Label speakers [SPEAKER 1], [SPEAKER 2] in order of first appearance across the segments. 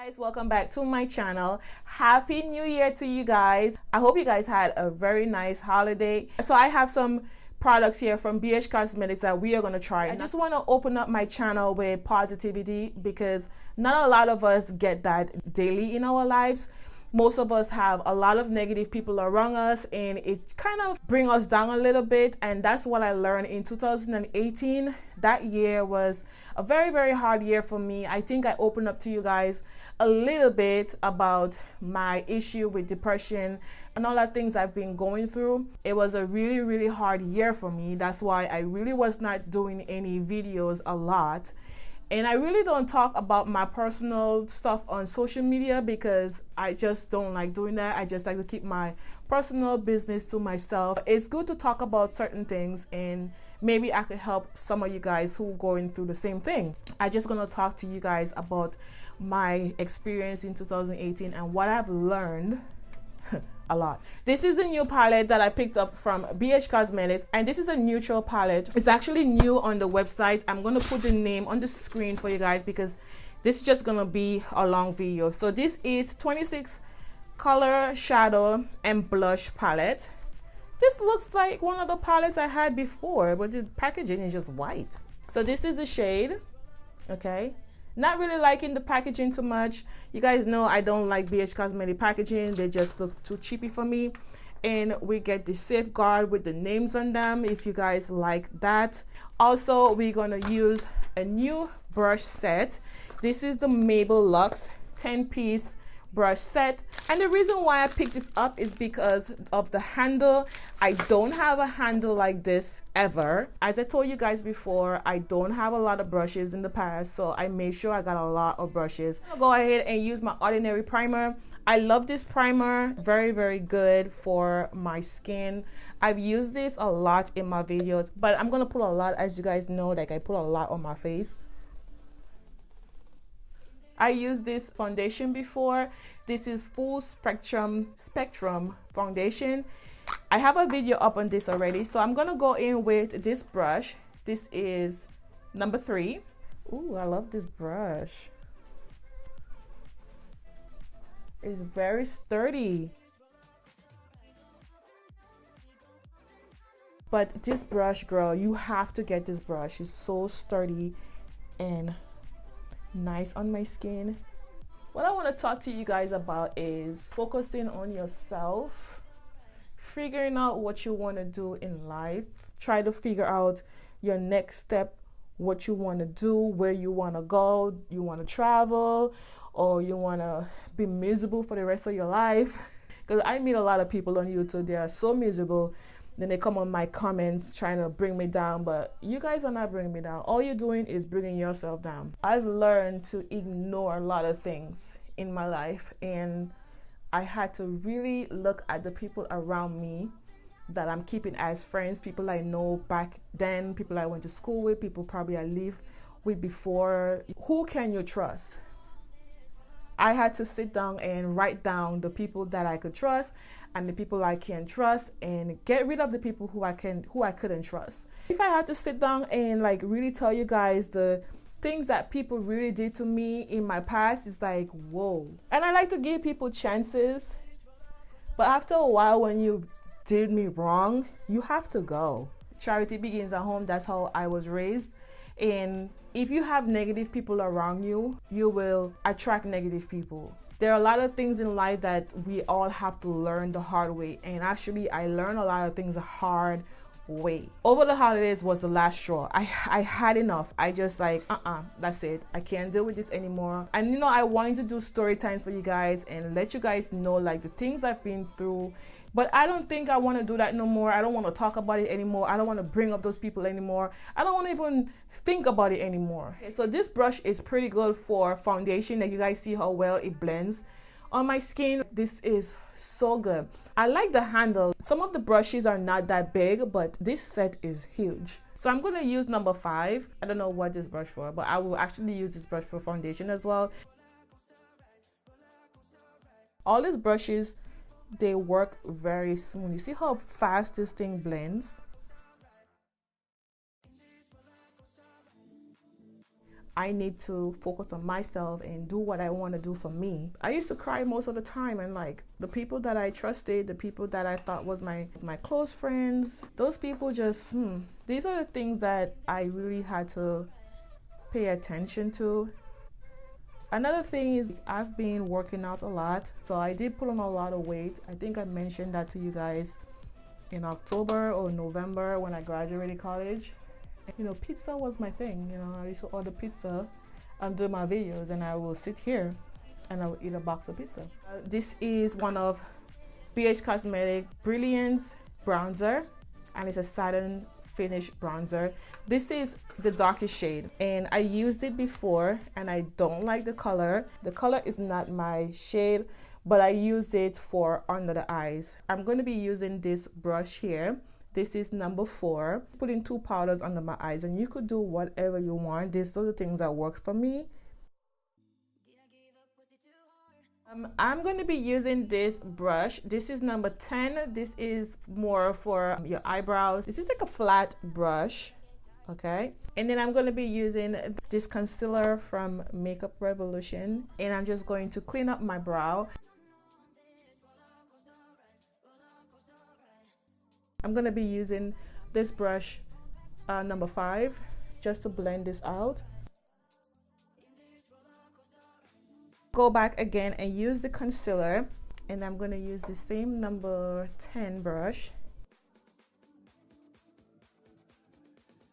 [SPEAKER 1] Guys, welcome back to my channel. Happy New Year to you guys. I hope you guys had a very nice holiday. So I have some products here from Beige Cosmetics that we are going to try. I just want to open up my channel with positivity because not a lot of us get that daily in our lives. Most of us have a lot of negative people around us and it kind of brings us down a little bit, and that's what I learned in 2018. That year was a very, very hard year for me. I think I opened up to you guys a little bit about my issue with depression and all the things I've been going through. It was a really, really hard year for me. That's why I really was not doing any videos a lot. And I really don't talk about my personal stuff on social media because I just don't like doing that. I just like to keep my personal business to myself. It's good to talk about certain things and maybe I could help some of you guys who are going through the same thing. I'm just going to talk to you guys about my experience in 2018 and what I've learned a lot. This is a new palette that I picked up from Beige Cosmetics, and this is a neutral palette. It's actually new on the website. I'm going to put the name on the screen for you guys because this is just going to be a long video. So this is 26 color shadow and blush palette. This looks like one of the palettes I had before, but the packaging is just white. So this is the shade, okay? Not really liking the packaging too much. You guys know I don't like Beige Cosmetic packaging. They just look too cheapy for me. And we get the safeguard with the names on them if you guys like that. Also, we're going to use a new brush set. This is the Luxe 10-piece brush set, and the reason why I picked this up is because of the handle. I don't have a handle like this ever. As I told you guys before, I don't have a lot of brushes in the past, so I made sure I got a lot of brushes. I'll go ahead and use my Ordinary primer. I love this primer. Very, very good for my skin. I've used this a lot in my videos, but I'm gonna put a lot, as you guys know, like I put a lot on my face. I used this foundation before. This is full spectrum foundation. I have a video up on this already, so I'm gonna go in with this brush. This is number 3. Ooh, I love this brush. It's very sturdy. But this brush, girl, you have to get this brush. It's so sturdy and nice on my skin. What I want to talk to you guys about is focusing on yourself, figuring out what you want to do in life. Try to figure out your next step, what you want to do, where you want to go. You want to travel, or you want to be miserable for the rest of your life. Because I meet a lot of people on YouTube, they are so miserable. Then they come on my comments trying to bring me down, but you guys are not bringing me down. All you're doing is bringing yourself down. I've learned to ignore a lot of things in my life, and I had to really look at the people around me that I'm keeping as friends, people I know back then, people I went to school with, people probably I lived with before. Who can you trust? I had to sit down and write down the people that I could trust and the people I can't trust, and get rid of the people who I couldn't trust. If I had to sit down and like really tell you guys the things that people really did to me in my past, it's like, whoa. And I like to give people chances, but after a while, when you did me wrong, you have to go. Charity begins at home. That's how I was raised. And if you have negative people around you, you will attract negative people. There are a lot of things in life that we all have to learn the hard way. And actually, I learned a lot of things the hard way. Over the holidays was the last straw. I had enough. I just like, that's it. I can't deal with this anymore. And you know, I wanted to do story times for you guys and let you guys know like the things I've been through. But I don't think I want to do that no more. I don't want to talk about it anymore. I don't want to bring up those people anymore. I don't want to even think about it anymore. Okay, so this brush is pretty good for foundation. Like you guys see how well it blends on my skin. This is so good. I like the handle. Some of the brushes are not that big, but this set is huge. So I'm going to use number 5. I don't know what this brush for, but I will actually use this brush for foundation as well. All these brushes, they work very smooth. You see how fast this thing blends? I need to focus on myself and do what I want to do for me. I used to cry most of the time, and like the people that I trusted, the people that I thought was my close friends, those people just, these are the things that I really had to pay attention to. Another thing is I've been working out a lot, so I did put on a lot of weight. I think I mentioned that to you guys in October or November when I graduated college. You know, pizza was my thing. You know, I used to order pizza and do my videos, and I will sit here and I will eat a box of pizza. This is one of Beige Cosmetic Brilliance Bronzer, and it's a satin finish bronzer. This is the darkest shade, and I used it before and I don't like the color. The color is not my shade, but I used it for under the eyes. I'm going to be using this brush here. This is number 4. Putting 2 powders under my eyes, and you could do whatever you want. These are the things that work for me. I'm going to be using this brush. This is number 10. This is more for your eyebrows. This is like a flat brush, okay? And then I'm going to be using this concealer from Makeup Revolution, and I'm just going to clean up my brow. I'm going to be using this brush, number 5, just to blend this out. Go back again and use the concealer, and I'm going to use the same number 10 brush,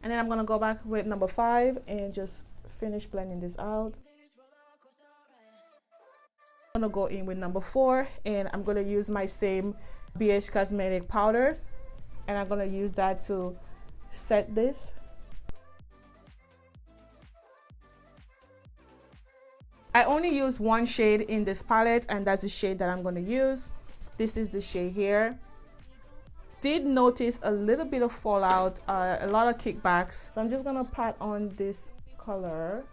[SPEAKER 1] and then I'm going to go back with number 5 and just finish blending this out. I'm going to go in with number 4, and I'm going to use my same Beige Cosmetic powder, and I'm going to use that to set this. I only use one shade in this palette, and that's the shade that I'm going to use. This is the shade here. Did notice a little bit of fallout, a lot of kickbacks. So I'm just going to pat on this color,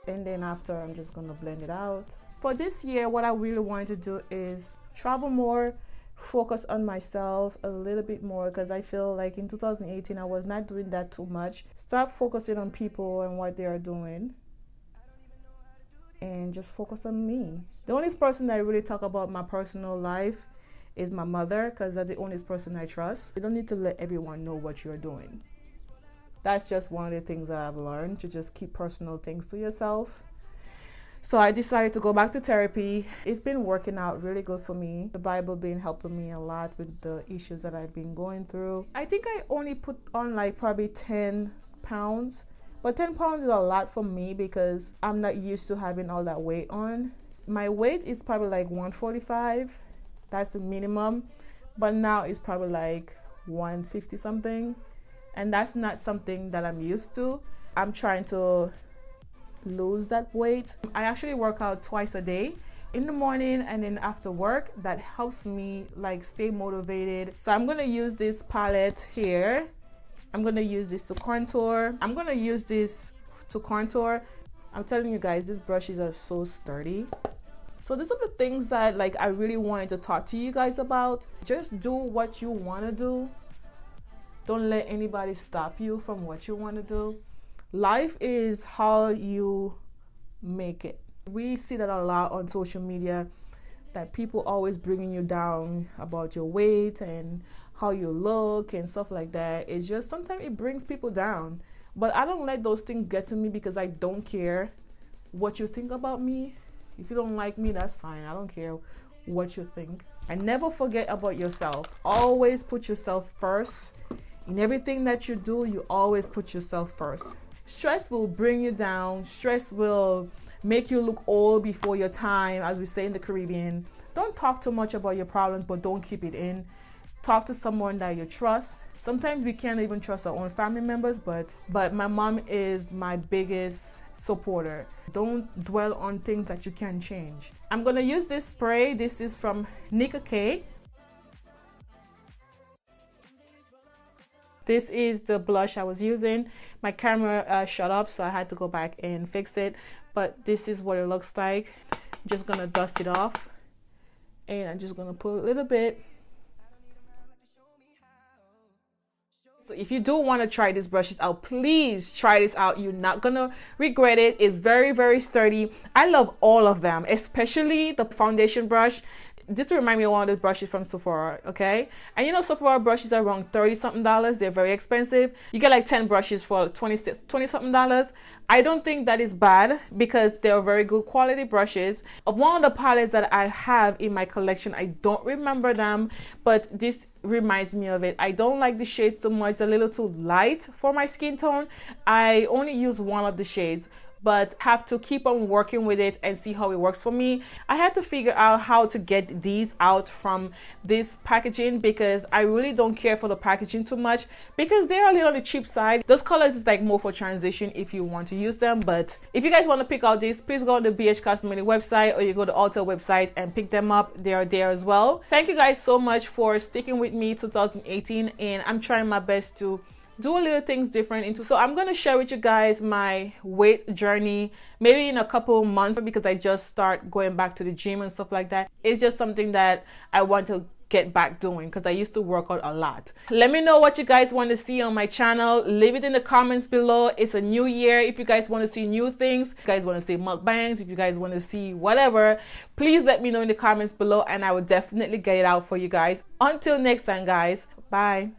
[SPEAKER 1] and then after I'm just going to blend it out. For this year, what I really wanted to do is travel more, focus on myself a little bit more, because I feel like in 2018 I was not doing that too much. Start focusing on people and what they are doing, and just focus on me. The only person that I really talk about my personal life is my mother, because that's the only person I trust. You don't need to let everyone know what you're doing. That's just one of the things that I've learned, to just keep personal things to yourself. So I decided to go back to therapy. It's been working out really good for me. The Bible been helping me a lot with the issues that I've been going through. I think I only put on like probably 10 pounds. But 10 pounds is a lot for me because I'm not used to having all that weight on. My weight is probably like 145. That's the minimum. But now it's probably like 150 something. And that's not something that I'm used to. I'm trying to lose that weight. I actually work out twice a day, in the morning and then after work. That helps me like stay motivated. So I'm going to use this palette here. I'm going to use this to contour. I'm telling you guys, these brushes are so sturdy. So these are the things that like I really wanted to talk to you guys about. Just do what you want to do. Don't let anybody stop you from what you want to do. Life is how you make it. We see that a lot on social media, that people always bringing you down about your weight and how you look and stuff like that. It's just sometimes it brings people down. But I don't let those things get to me, because I don't care what you think about me. If you don't like me, that's fine. I don't care what you think. And never forget about yourself. Always put yourself first. In everything that you do, you always put yourself first. Stress will bring you down. Stress will make you look old before your time, as we say in the Caribbean. Don't talk too much about your problems, but don't keep it in. Talk to someone that you trust. Sometimes we can't even trust our own family members, but my mom is my biggest supporter. Don't dwell on things that you can't change. I'm going to use this spray. This is from Nouveau Neutrals. This is the blush I was using. My camera shut off, so I had to go back and fix it. But this is what it looks like. I'm just going to dust it off. And I'm just going to put a little bit. So if you do want to try these brushes out, please try this out. You're not gonna regret it. It's very, very sturdy. I love all of them, especially the foundation brush. This reminds me of one of the brushes from Sephora, okay? And you know, Sephora brushes are around $30 something. They're very expensive. You get like 10 brushes for $20 something. I don't think that is bad because they're very good quality brushes. Of one of the palettes that I have in my collection, I don't remember them, but this reminds me of it. I don't like the shades too much. It's a little too light for my skin tone. I only use one of the shades, but have to keep on working with it and see how it works for me. I had to figure out how to get these out from this packaging because I really don't care for the packaging too much because they're a little on the cheap side. Those colors is like more for transition if you want to use them, but if you guys want to pick out these, please go on the Beige Cosmetic website or you go to Ulta website and pick them up. They are there as well. Thank you guys so much for sticking with me 2018, and I'm trying my best to do a little things different. So I'm going to share with you guys my weight journey maybe in a couple of months because I just start going back to the gym and stuff like that. It's just something that I want to get back doing because I used to work out a lot. Let me know what you guys want to see on my channel. Leave it in the comments below. It's a new year. If you guys want to see new things, if you guys want to see mukbangs, if you guys want to see whatever, please let me know in the comments below and I will definitely get it out for you guys. Until next time, guys, bye.